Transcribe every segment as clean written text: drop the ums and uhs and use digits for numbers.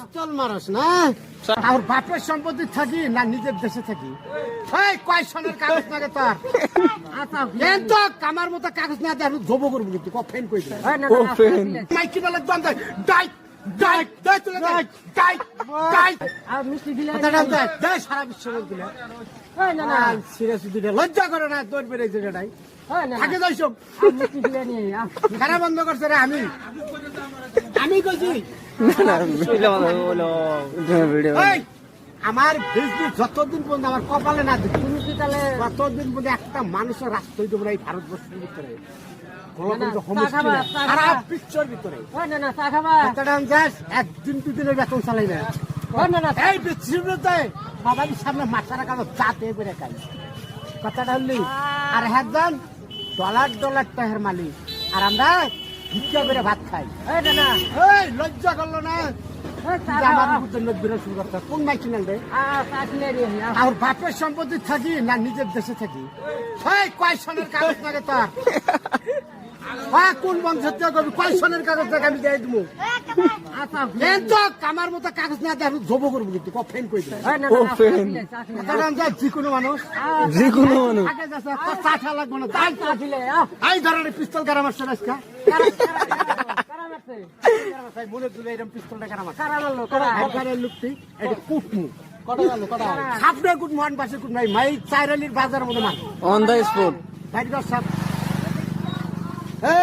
পিস্তল মারস না আর বাপের সম্পত্তি থাকি না নিজের দেশে থাকি এই কয় সনের কাগজ লাগে তোর তো কামার মতো কাগজ না দিয়ে জব করবো কিন্তু ফেন কই দিল মাইকি বলে ডাই ডাই ডাই তুলে ডাই ডাই ডাই আর মিষ্টি দিলে ডাই সারা বিশ্ব দিলে সিরিয়াস দিলে লজ্জা করে না তোর বেড়ে জায়গাটাই থাকে যাই সব মিষ্টি দিলে নিয়ে খারাপ বন্ধ করছে রে আমি কইছি আমার বিজনেস যতদিন পর্যন্ত আমার কপালে না দিচ্ছি তুমি কি তাহলে ততদিন পর্যন্ত একটা মানুষের রাস্তা হইতে পারে এই ভারতবর্ষের ভিতরে একদিন দুদিনের বেতন চালাই না এই পৃথিবীতে সবাই সামনে মাথার কাগজ চাতে করে খাই কথাটা হলি আর একজন ডলার টাকার মালিক আর আমরা ভিক্ষা করে ভাত খাই লজ্জা করলো না কোন মাই কিনেন রে আর বাপের সম্পত্তি থাকি না নিজের দেশে থাকি কয় সনের কাগজ লাগে তোর কোন বংশের করবি কয় সনের কাগজ থেকে আমি দিয়ে দেবো তো কামার মতো কাগজ না দিয়ে জব করবো কিন্তু ফেন কই দিল যে কোনো মানুষ চা লাগবে না এই ধরনের পিস্তল কারা মারছে আজকে মনে তুলে এরকম পিস্তলটা কারা মারছে লুকতি এটা কুটমু সাপড়ে কুট মহান পাশে কুট নাই মাই চাইরালির বাজার মধ্যে মান অন দ্য স্পট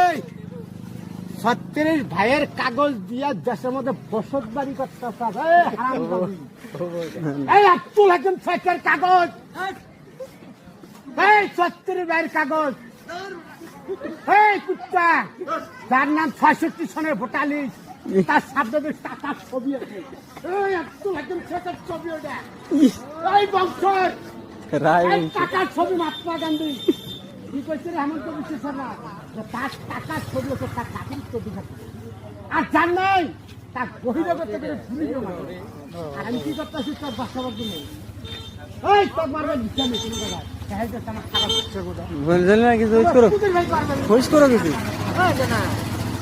এই 36 ভাইয়ের কাগজ দিয়া দেশের মধ্যে বসত বাড়ি করতে তুল একজন ফেকের কাগজ এই 36 ভাইয়ের কাগজ এই কুত্তা যার নাম 66 সনের ভোটালিস তার সামনে টাকার ছবি আছে এই তুল একজন ফেকের ছবি ওটা এই বংশর টাকার ছবি মহাত্মা গান্ধী কি কইছে রে হেমন্ত বিশ্ব শর্মা তার টাকার ছবি আছে তার টাকার ছবি আছে আর জান নাই তার বহিরাগত থেকে ভুলি আর আমি কি করতেছি তোর বাসাবার জন্য এই তোর মারবে দিচ্ছে আমি কোনো জায়গায় আমার খারাপ হচ্ছে বলছেন না কিছু হইস করো কিছু না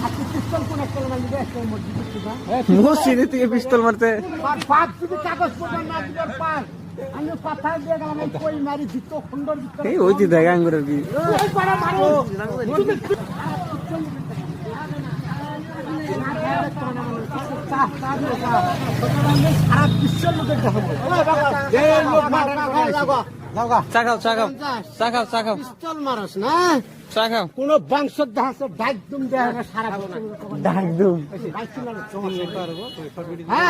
আপনি পিস্তল কোন একটা নিবে একটা মসজিদে থেকে পিস্তল মারতে বাপ যদি কাগজ পড়া না দিবার পার আমি কথা দিয়ে গেলাম কই মারি দিত সুন্দর দিত এই ওই যে দেখা আঙ্গুরের কি এই পাড়া মারো খারাপ বিশ্বের লোকের পিস্তল মারস না কোন বংশ ডাকদুম দেয় সারা ডাকদুম হ্যাঁ